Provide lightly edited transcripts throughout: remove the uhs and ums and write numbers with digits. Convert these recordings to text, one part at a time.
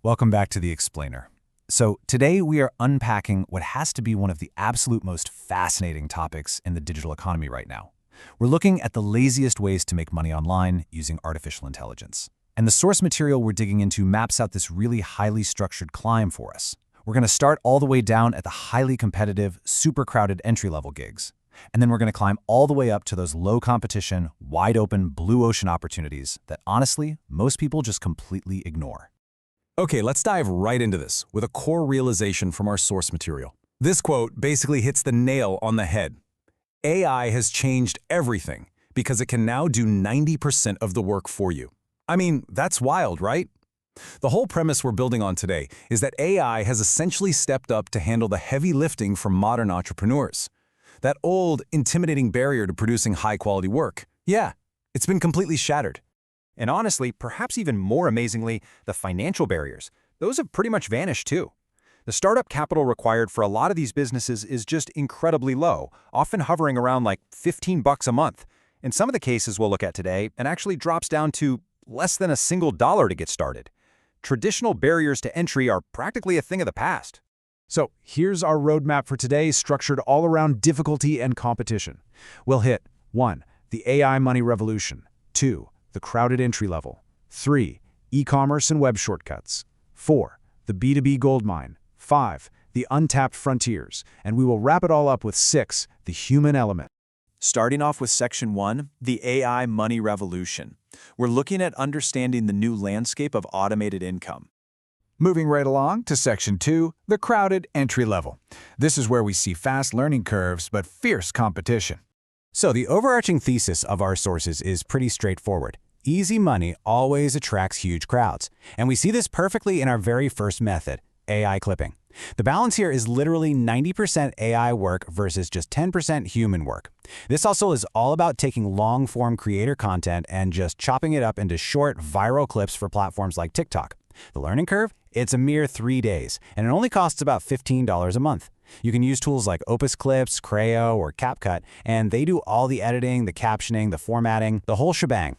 Welcome back to The Explainer. So today we are unpacking what has to be one of the absolute most fascinating topics in the digital economy right now. We're looking at the laziest ways to make money online using artificial intelligence. And the source material we're digging into maps out this really highly structured climb for us. We're going to start all the way down at the highly competitive, super crowded entry-level gigs. And then we're going to climb all the way up to those low competition, wide open, blue ocean opportunities that honestly, most people just completely ignore. Okay, let's dive right into this with a core realization from our source material. This quote basically hits the nail on the head. AI has changed everything because it can now do 90% of the work for you. I mean, that's wild, right? The whole premise we're building on today is that AI has essentially stepped up to handle the heavy lifting for modern entrepreneurs. That old, intimidating barrier to producing high-quality work, yeah, it's been completely shattered. And honestly, perhaps even more amazingly, the financial barriers. Those have pretty much vanished too. The startup capital required for a lot of these businesses is just incredibly low, often hovering around like $15 a month. In some of the cases we'll look at today, it actually drops down to less than $1 to get started. Traditional barriers to entry are practically a thing of the past. So here's our roadmap for today, structured all around difficulty and competition. We'll hit 1. The AI money revolution. 2. The crowded entry level. 3. E-commerce and web shortcuts. 4. The B2B goldmine. 5. The untapped frontiers. And we will wrap it all up with 6. The human element. Starting off with Section 1, the AI money revolution. We're looking at understanding the new landscape of automated income. Moving right along to Section 2, the crowded entry level. This is where we see fast learning curves but fierce competition. So the overarching thesis of our sources is pretty straightforward. Easy money always attracts huge crowds. And we see this perfectly in our very first method, AI clipping. The balance here is literally 90% AI work versus just 10% human work. This also is all about taking long-form creator content and just chopping it up into short, viral clips for platforms like TikTok. The learning curve? It's a mere 3 days, and it only costs about $15 a month. You can use tools like Opus Clips, Creo, or CapCut, and they do all the editing, the captioning, the formatting, the whole shebang.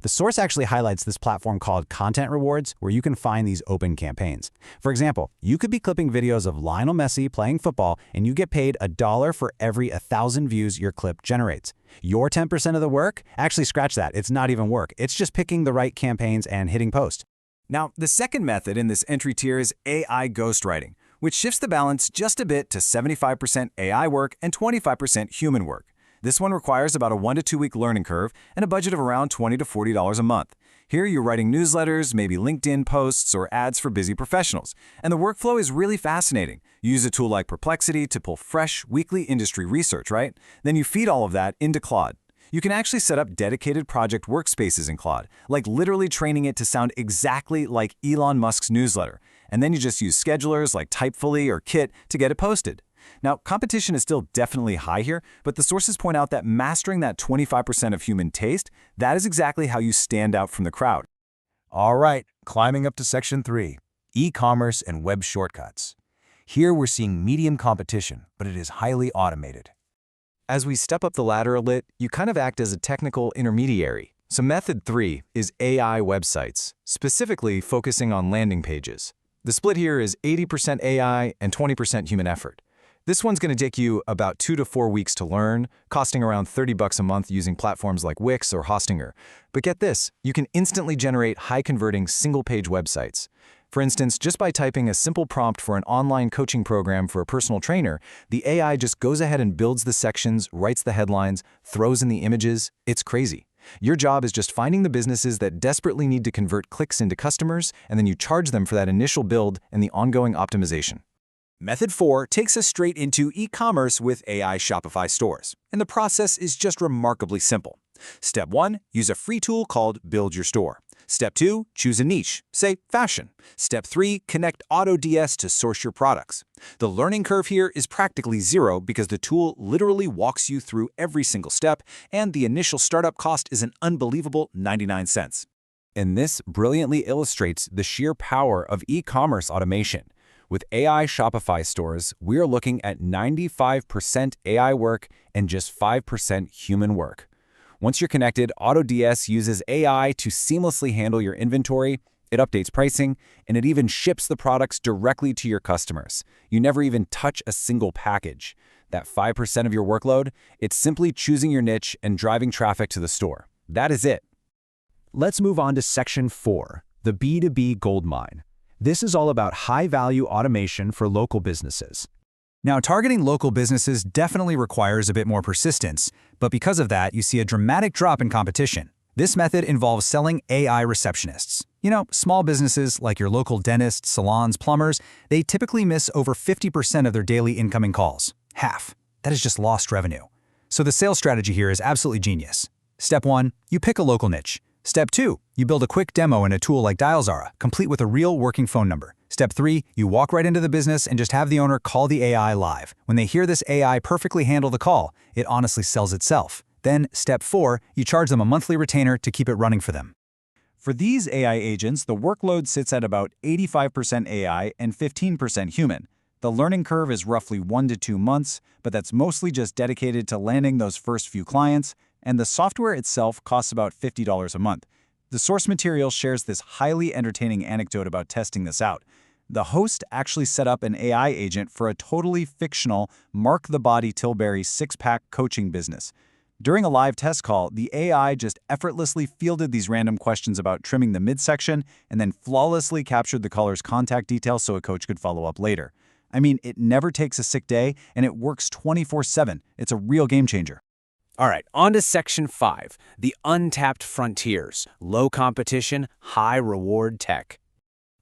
The source actually highlights this platform called Content Rewards, where you can find these open campaigns. For example, you could be clipping videos of Lionel Messi playing football, and you get paid $1 for every 1,000 views your clip generates. Your 10% of the work? Actually, scratch that. It's not even work. It's just picking the right campaigns and hitting post. Now, the second method in this entry tier is AI ghostwriting, which shifts the balance just a bit to 75% AI work and 25% human work. This one requires about a 1 to 2 week learning curve and a budget of around $20 to $40 a month. Here you're writing newsletters, maybe LinkedIn posts or ads for busy professionals. And the workflow is really fascinating. You use a tool like Perplexity to pull fresh, weekly industry research, right? Then you feed all of that into Claude. You can actually set up dedicated project workspaces in Claude, like literally training it to sound exactly like Elon Musk's newsletter. And then you just use schedulers like Typefully or Kit to get it posted. Now, competition is still definitely high here, but the sources point out that mastering that 25% of human taste, that is exactly how you stand out from the crowd. All right, climbing up to Section 3, e-commerce and web shortcuts. Here we're seeing medium competition, but it is highly automated. As we step up the ladder a bit, you kind of act as a technical intermediary. So method 3 is AI websites, specifically focusing on landing pages. The split here is 80% AI and 20% human effort. This one's going to take you about 2 to 4 weeks to learn, costing around $30 a month using platforms like Wix or Hostinger. But get this, you can instantly generate high-converting single-page websites. For instance, just by typing a simple prompt for an online coaching program for a personal trainer, the AI just goes ahead and builds the sections, writes the headlines, throws in the images. It's crazy. Your job is just finding the businesses that desperately need to convert clicks into customers, and then you charge them for that initial build and the ongoing optimization. Method 4 takes us straight into e-commerce with AI Shopify stores, and the process is just remarkably simple. Step 1, use a free tool called Build Your Store. Step 2, choose a niche, say fashion. Step 3, connect AutoDS to source your products. The learning curve here is practically zero because the tool literally walks you through every single step, and the initial startup cost is an unbelievable 99 cents. And this brilliantly illustrates the sheer power of e-commerce automation. With AI Shopify stores, we are looking at 95% AI work and just 5% human work. Once you're connected, AutoDS uses AI to seamlessly handle your inventory, It updates pricing, and it even ships the products directly to your customers. You never even touch a single package. That 5% of your workload, it's simply choosing your niche and driving traffic to the store. That is it. Let's move on to Section 4, the B2B goldmine. This is all about high-value automation for local businesses. Now, targeting local businesses definitely requires a bit more persistence, but because of that, you see a dramatic drop in competition. This method involves selling AI receptionists. You know, small businesses like your local dentists, salons, plumbers, they typically miss over 50% of their daily incoming calls. Half. That is just lost revenue. So the sales strategy here is absolutely genius. Step 1, you pick a local niche. Step 2, you build a quick demo in a tool like Dialzara, complete with a real working phone number. Step 3, you walk right into the business and just have the owner call the AI live. When they hear this AI perfectly handle the call, it honestly sells itself. Then, Step 4, you charge them a monthly retainer to keep it running for them. For these AI agents, the workload sits at about 85% AI and 15% human. The learning curve is roughly 1 to 2 months, but that's mostly just dedicated to landing those first few clients, and the software itself costs about $50 a month. The source material shares this highly entertaining anecdote about testing this out. The host actually set up an AI agent for a totally fictional Mark the Body Tilbury six-pack coaching business. During a live test call, the AI just effortlessly fielded these random questions about trimming the midsection and then flawlessly captured the caller's contact details so a coach could follow up later. I mean, it never takes a sick day, and it works 24/7. It's a real game changer. All right, on to Section 5, the untapped frontiers, low competition, high reward tech.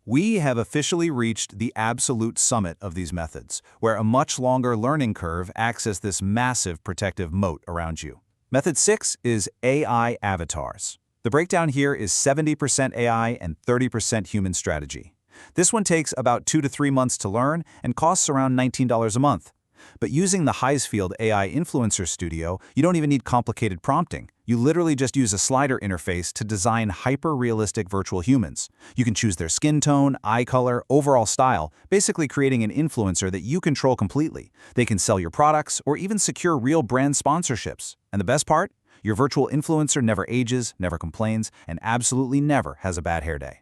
We have officially reached the absolute summit of these methods, where a much longer learning curve acts as this massive protective moat around you. Method 6 is AI avatars. The breakdown here is 70% AI and 30% human strategy. This one takes about 2 to 3 months to learn and costs around $19 a month. But using the Highsfield AI Influencer Studio, you don't even need complicated prompting. You literally just use a slider interface to design hyper-realistic virtual humans. You can choose their skin tone, eye color, overall style, basically creating an influencer that you control completely. They can sell your products or even secure real brand sponsorships. And the best part? Your virtual influencer never ages, never complains, and absolutely never has a bad hair day.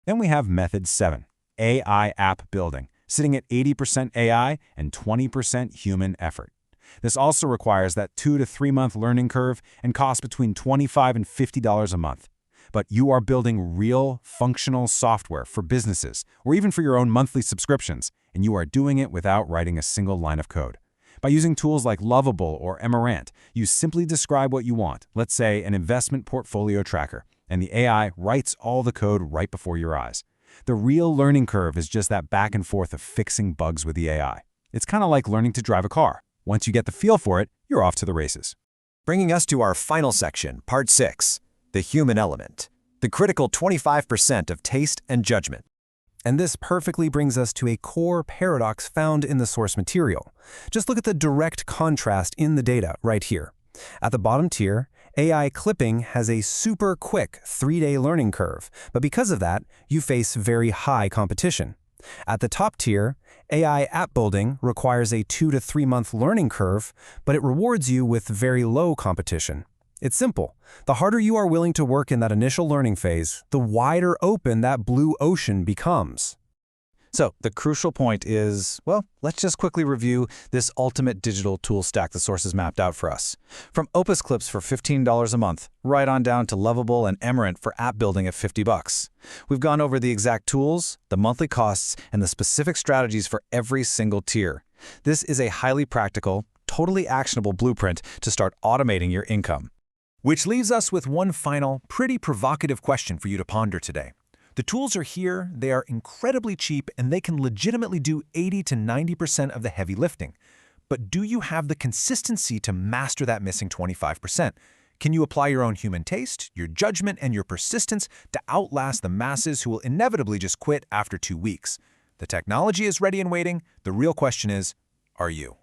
Then we have Method 7, AI app building, sitting at 80% AI and 20% human effort. This also requires that 2 to 3 month learning curve and costs between $25 and $50 a month. But you are building real, functional software for businesses or even for your own monthly subscriptions, and you are doing it without writing a single line of code. By using tools like Lovable or Emerant, you simply describe what you want, let's say an investment portfolio tracker, and the AI writes all the code right before your eyes. The real learning curve is just that back and forth of fixing bugs with the AI. It's kind of like learning to drive a car. Once you get the feel for it, you're off to the races. Bringing us to our final section, Part 6, the human element, the critical 25% of taste and judgment. And this perfectly brings us to a core paradox found in the source material. Just look at the direct contrast in the data right here. At the bottom tier, AI clipping has a super quick 3-day learning curve, but because of that, you face very high competition. At the top tier, AI app building requires a 2 to 3 month learning curve, but it rewards you with very low competition. It's simple. The harder you are willing to work in that initial learning phase, the wider open that blue ocean becomes. So the crucial point is, well, let's just quickly review this ultimate digital tool stack the source has mapped out for us. From Opus Clips for $15 a month, right on down to Lovable and Emerant for app building at $50. We've gone over the exact tools, the monthly costs, and the specific strategies for every single tier. This is a highly practical, totally actionable blueprint to start automating your income. Which leaves us with one final, pretty provocative question for you to ponder today. The tools are here, they are incredibly cheap, and they can legitimately do 80 to 90% of the heavy lifting. But do you have the consistency to master that missing 25%? Can you apply your own human taste, your judgment, and your persistence to outlast the masses who will inevitably just quit after 2 weeks? The technology is ready and waiting. The real question is, are you?